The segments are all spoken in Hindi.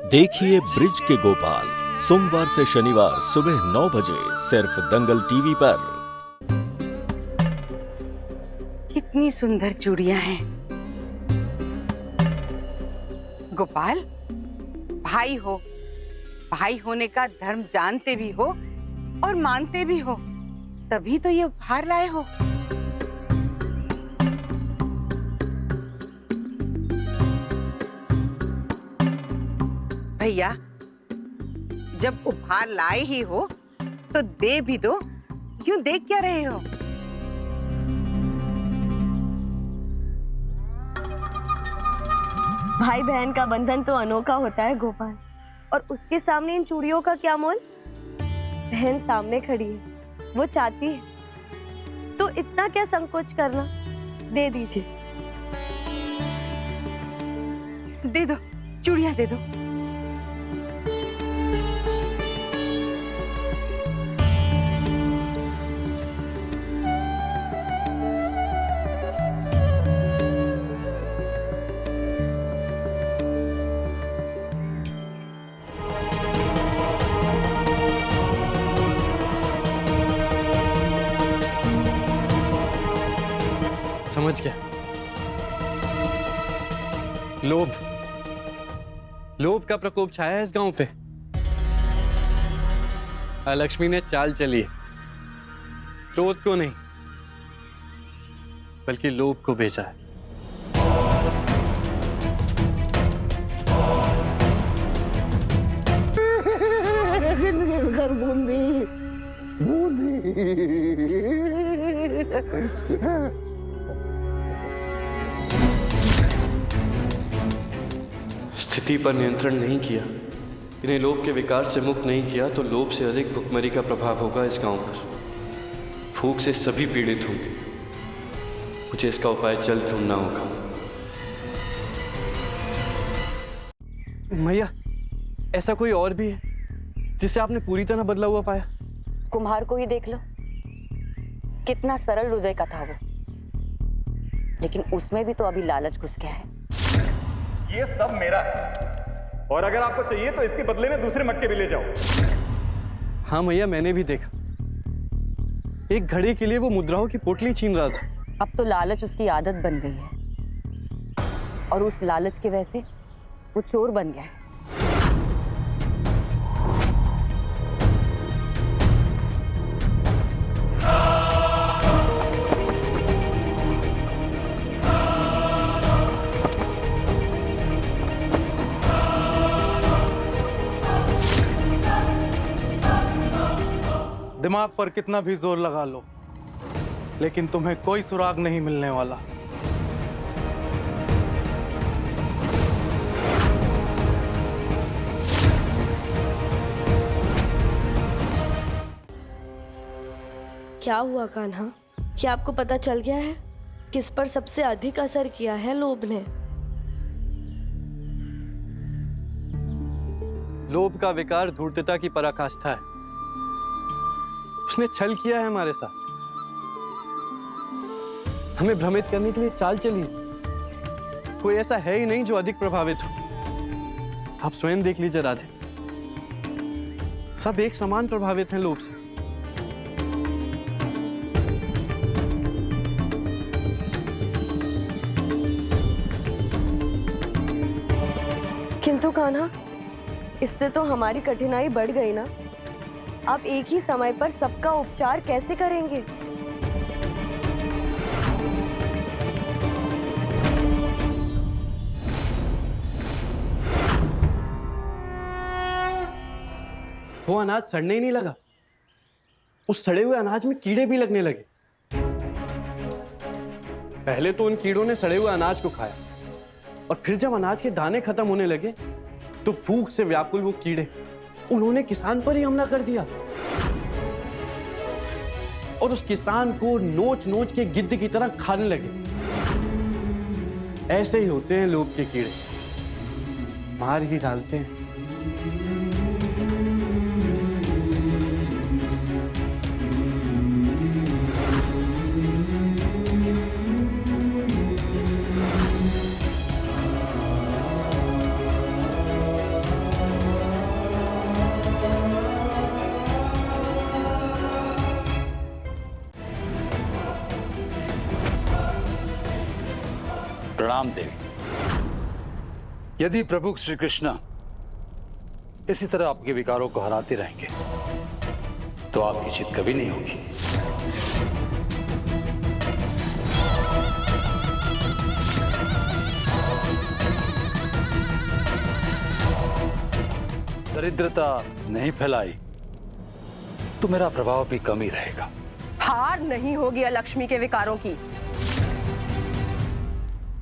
देखिए ब्रिज के गोपाल सोमवार से शनिवार सुबह 9 बजे सिर्फ दंगल टीवी पर। कितनी सुंदर चूड़ियां हैं। गोपाल, भाई हो, भाई होने का धर्म जानते भी हो और मानते भी हो, तभी तो ये उपहार लाए हो। भैया, जब उपहार लाए ही हो तो दे भी दो, क्यों देख क्या रहे हो? भाई बहन का बंधन तो अनोखा होता है गोपाल, और उसके सामने इन चूड़ियों का क्या मोल। बहन सामने खड़ी है, वो चाहती है तो इतना क्या संकोच करना। दे दीजिए। दे दो, चूड़ियां दे दो। समझ गया। लोभ, लोभ का प्रकोप छाया है इस गांव पे। लक्ष्मी ने चाल चली है, क्रोध को नहीं बल्कि लोभ को भेजा है। स्थिति पर नियंत्रण नहीं किया, इन्हें लोभ के विकार से मुक्त नहीं किया तो लोभ से अधिक भुखमरी का प्रभाव होगा इस गांव पर। भूख से सभी पीड़ित होंगे। मुझे इसका उपाय जल्द ढूंढना होगा। मैया, ऐसा कोई और भी है जिसे आपने पूरी तरह बदला हुआ पाया? कुम्हार को ही देख लो, कितना सरल हृदय का था वो, लेकिन उसमें भी तो अभी लालच घुस गया है। ये सब मेरा है, और अगर आपको चाहिए तो इसके बदले में दूसरे मटके भी ले जाओ। हाँ मैया, मैंने भी देखा। एक घड़ी के लिए वो मुद्राओं की पोटली छीन रहा था। अब तो लालच उसकी आदत बन गई है, और उस लालच की वजह से वो चोर बन गया है। दिमाग पर कितना भी जोर लगा लो, लेकिन तुम्हें कोई सुराग नहीं मिलने वाला। क्या हुआ कान्हा, क्या आपको पता चल गया है किस पर सबसे अधिक असर किया है लोभ ने? लोभ का विकार धूर्तता की पराकाष्ठा है। उसने छल किया है हमारे साथ, हमें भ्रमित करने के लिए चाल चली। कोई ऐसा है ही नहीं जो अधिक प्रभावित हो। आप स्वयं देख लीजिए राधे, सब एक समान प्रभावित हैं लोभ से। किंतु कान्हा, इससे तो हमारी कठिनाई बढ़ गई ना। आप एक ही समय पर सबका उपचार कैसे करेंगे? वो अनाज सड़ने ही नहीं लगा, उस सड़े हुए अनाज में कीड़े भी लगने लगे। पहले तो उन कीड़ों ने सड़े हुए अनाज को खाया, और फिर जब अनाज के दाने खत्म होने लगे तो भूख से व्याकुल वो कीड़े उन्होंने किसान पर ही हमला कर दिया, और उस किसान को नोच नोच के गिद्ध की तरह खाने लगे। ऐसे ही होते हैं लोभ के कीड़े, मार ही डालते हैं। प्रणाम देवी। यदि प्रभु श्री कृष्ण इसी तरह आपके विकारों को हराते रहेंगे तो आपकी जीत कभी नहीं होगी। दरिद्रता नहीं फैलाई तो मेरा प्रभाव भी कम ही रहेगा। हार नहीं होगी अलक्ष्मी के विकारों की।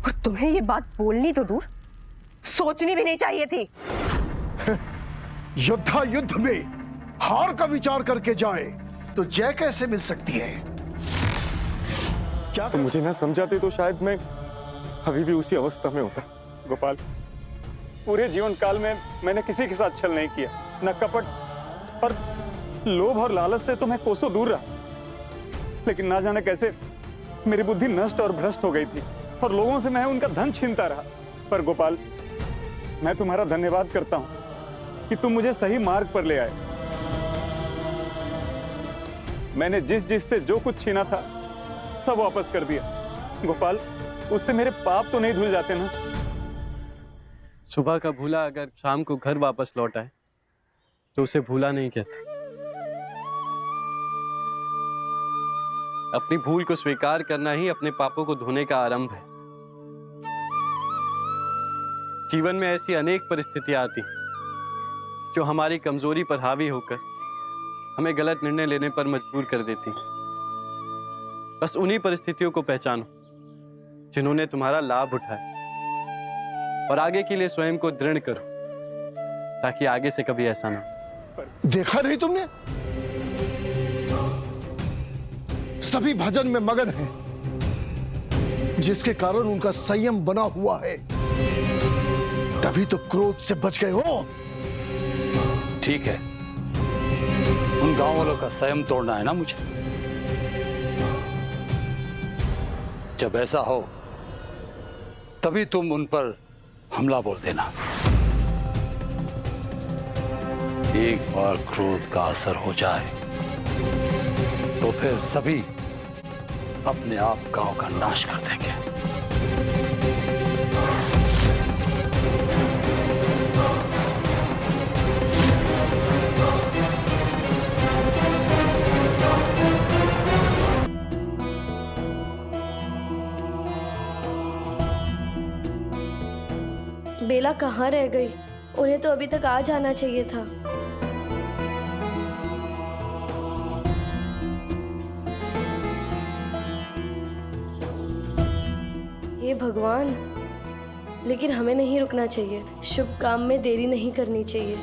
और तुम्हें ये बात बोलनी तो दूर, सोचनी भी नहीं चाहिए थी। योद्धा युद्ध में हार का विचार करके जाए तो जय कैसे मिल सकती है? क्या तुम मुझे ना समझाते तो शायद मैं अभी भी उसी अवस्था में होता। गोपाल, पूरे जीवन काल में मैंने किसी के साथ छल नहीं किया, न कपट, पर लोभ और लालच से तो मैं कोसों दूर रहा। लेकिन ना जाने कैसे मेरी बुद्धि नष्ट और भ्रष्ट हो गई थी और लोगों से मैं उनका धन छीनता रहा। पर गोपाल, मैं तुम्हारा धन्यवाद करता हूं कि तुम मुझे सही मार्ग पर ले आए। मैंने जिस से जो कुछ छीना था सब वापस कर दिया। गोपाल, उससे मेरे पाप तो नहीं धुल जाते ना? सुबह का भूला अगर शाम को घर वापस लौट आए तो उसे भूला नहीं कहते। अपनी भूल को स्वीकार करना ही अपने पापों को धोने का आरंभ है। जीवन में ऐसी अनेक परिस्थितियां आती जो हमारी कमजोरी पर हावी होकर हमें गलत निर्णय लेने पर मजबूर कर देती। बस उन्हीं परिस्थितियों को पहचानो जिन्होंने तुम्हारा लाभ उठाया और आगे के लिए स्वयं को दृढ़ करो ताकि आगे से कभी ऐसा ना हो। देखा नहीं तुमने? सभी भजन में मगन हैं, जिसके कारण उनका संयम बना हुआ है। तभी तो क्रोध से बच गए हो। ठीक है, उन गांव वालों का संयम तोड़ना है ना मुझे। जब ऐसा हो तभी तुम उन पर हमला बोल देना। एक बार क्रोध का असर हो जाए तो फिर सभी अपने आप गांव का नाश कर देंगे। बेला कहाँ रह गई? उन्हें तो अभी तक आ जाना चाहिए था। हे भगवान, लेकिन हमें नहीं रुकना चाहिए। शुभ काम में देरी नहीं करनी चाहिए।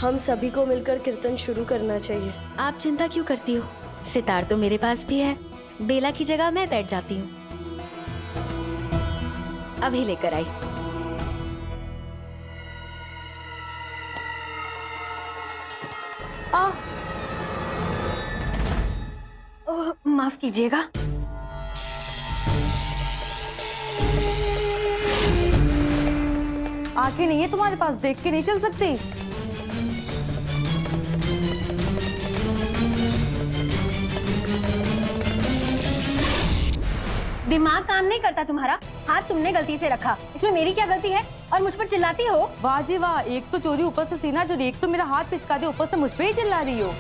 हम सभी को मिलकर कीर्तन शुरू करना चाहिए। आप चिंता क्यों करती हो? सितार तो मेरे पास भी है। बेला की जगह मैं बैठ जाती हूँ। अभी लेकर आई। माफ कीजिएगा। आंखें नहीं है तुम्हारे पास, देख के नहीं चल सकती? दिमाग काम नहीं करता तुम्हारा? हाथ तुमने गलती से रखा, इसमें मेरी क्या गलती है? और मुझ पर चिल्लाती हो? वाह जी वाह, एक तो चोरी ऊपर से सीना चोरी, एक तो मेरा हाथ पिचका दे, ऊपर से मुझ पे ही चिल्ला रही हो।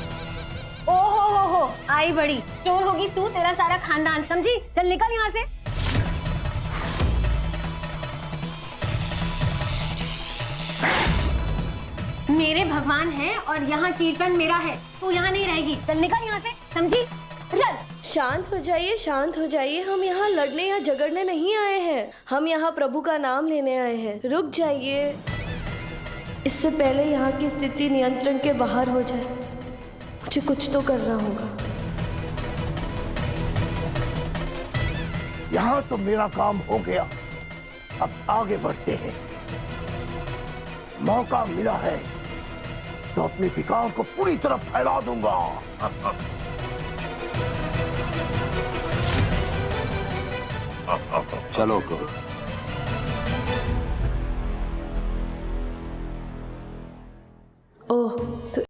ओहो हो, आई बड़ी चोर होगी तू, तेरा सारा खानदान, समझी? चल निकल यहाँ से। मेरे भगवान है और यहाँ कीर्तन मेरा है, तू यहाँ नहीं रहेगी। चल निकल यहाँ से, समझी? चल। शांत हो जाइए, शांत हो जाइए। हम यहाँ लड़ने या झगड़ने नहीं आए हैं। हम यहाँ प्रभु का नाम लेने आए हैं। रुक जाइए। इससे पहले यहाँ की स्थिति नियंत्रण के बाहर हो जाए, मुझे कुछ तो करना होगा। यहाँ तो मेरा काम हो गया, अब आगे बढ़ते हैं। मौका मिला है तो अपने विकार को पूरी तरह फैला दूंगा। चलो करो। ओह, तो